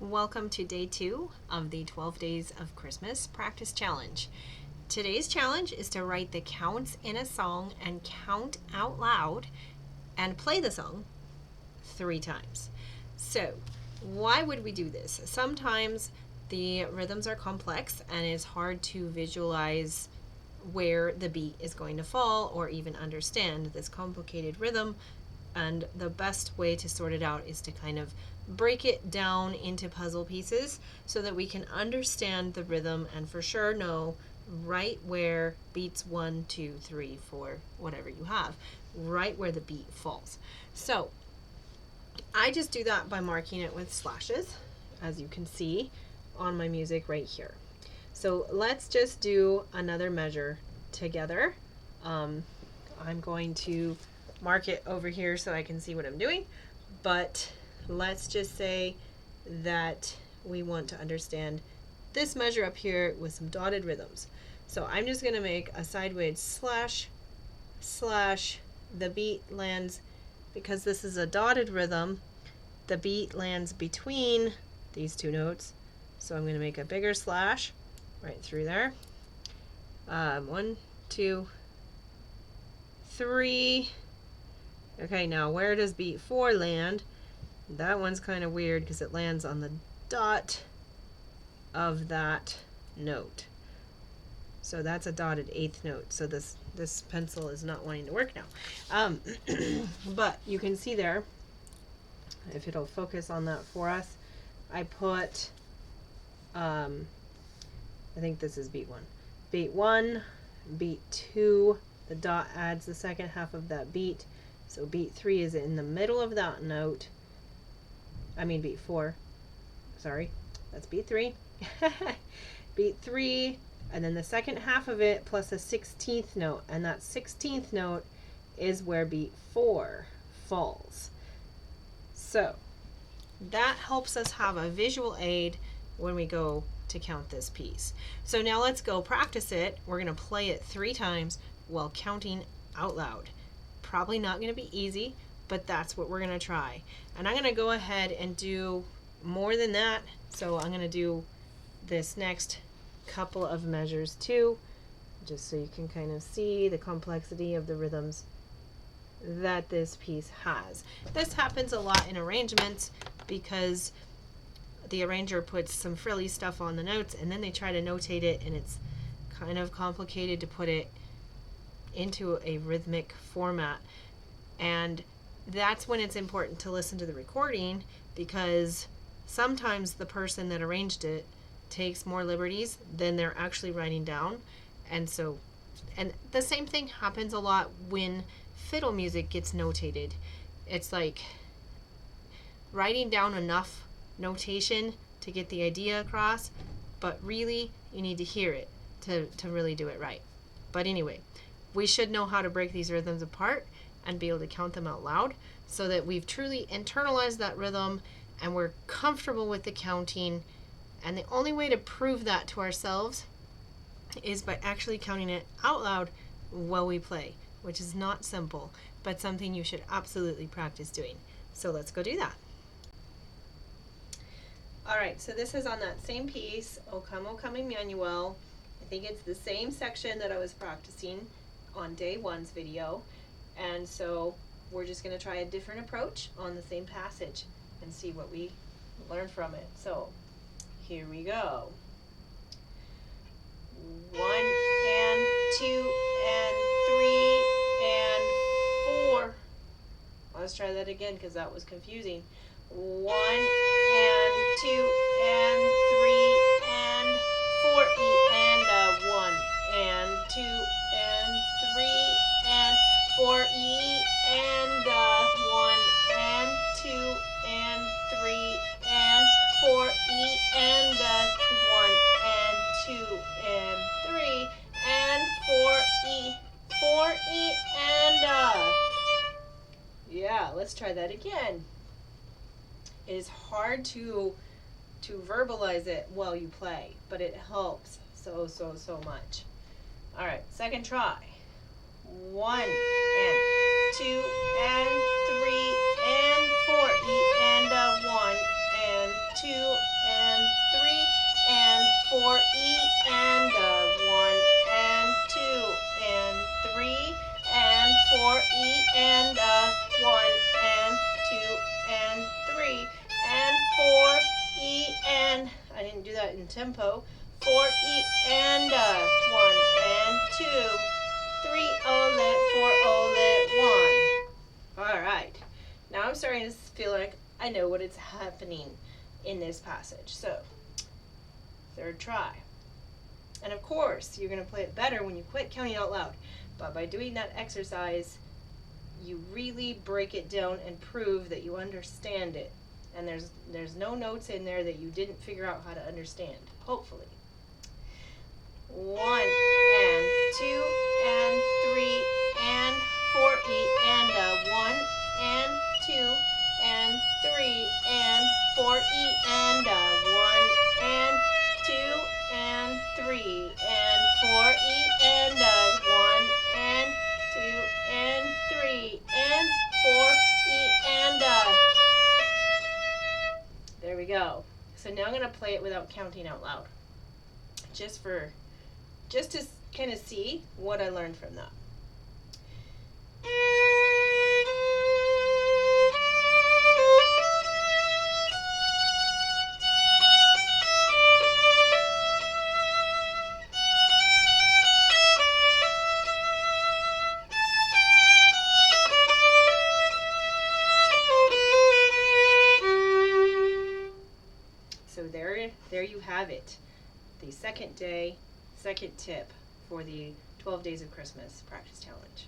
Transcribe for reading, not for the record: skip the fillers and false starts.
Welcome to day 2 of the 12 Days of Christmas Practice Challenge. Today's challenge is to write the counts in a song and count out loud and play the song 3 times. So, why would we do this? Sometimes the rhythms are complex and it's hard to visualize where the beat is going to fall or even understand this complicated rhythm. And the best way to sort it out is to kind of break it down into puzzle pieces so that we can understand the rhythm and for sure know right where beats 1, 2, 3, 4, whatever you have, right where the beat falls. So I just do that by marking it with slashes, as you can see on my music right here. So let's just do another measure together. I'm going to mark it over here so I can see what I'm doing, but let's just say that we want to understand this measure up here with some dotted rhythms. So I'm just going to make a sideways slash, slash, the beat lands, because this is a dotted rhythm, the beat lands between these 2 notes. So I'm going to make a bigger slash right through there. 1, 2, 3. Okay, now where does beat 4 land? That one's kind of weird because it lands on the dot of that note. So that's a dotted 8th note. So this pencil is not wanting to work now. But you can see there, if it'll focus on that for us, I put, I think this is beat 1. Beat 1, beat 2, the dot adds the second half of that beat. So beat 3 is in the middle of that note. Beat 4. Sorry, that's beat 3. Beat 3, and then the second half of it plus a 16th note, and that 16th note is where beat 4 falls. So that helps us have a visual aid when we go to count this piece. So now let's go practice it. We're going to play it 3 times while counting out loud. Probably not going to be easy, but that's what we're going to try. And I'm going to go ahead and do more than that. So I'm going to do this next couple of measures too, just so you can kind of see the complexity of the rhythms that this piece has. This happens a lot in arrangements because the arranger puts some frilly stuff on the notes and then they try to notate it, and it's kind of complicated to put it into a rhythmic format. And that's when it's important to listen to the recording, because sometimes the person that arranged it takes more liberties than they're actually writing down. And the same thing happens a lot when fiddle music gets notated. It's like writing down enough notation to get the idea across, but really you need to hear it to really do it right. But anyway, we should know how to break these rhythms apart and be able to count them out loud so that we've truly internalized that rhythm and we're comfortable with the counting. And the only way to prove that to ourselves is by actually counting it out loud while we play, which is not simple, but something you should absolutely practice doing. So let's go do that. All right, so this is on that same piece, O Come Emmanuel. I think it's the same section that I was practicing on day 1's video. And so we're just going to try a different approach on the same passage and see what we learn from it. So here we go. 1 and 2 and 3 and 4. Let's try that again because that was confusing. 1 and 2 and 3 and 4 and 1 and 2 and 3 and 4 and 1 and 2 and 3 and 4 and 1 and 2 and 3 and 4 and yeah, let's try that again. It is hard to verbalize it while you play, but it helps so much. All right, second try. 1 and 2 and 3 and 4 and 1 and 2 and do that in tempo. 4 E and 1 and 2, 3 olet, 4 olet, 1. All right. Now I'm starting to feel like I know what is happening in this passage. So, third try. And of course, you're going to play it better when you quit counting out loud. But by doing that exercise, you really break it down and prove that you understand it. And there's no notes in there that you didn't figure out how to understand, hopefully. 1 and 2 and 3 and 4 E and 1 and 2 and 3 and 4 E and 1 and 2 and 3 and 4 E and 1 and 2 and 3 and 4 E and there we go. So now I'm going to play it without counting out loud. Just to kind of see what I learned from that. So there you have it. The second day, second tip for the 12 Days of Christmas Practice Challenge.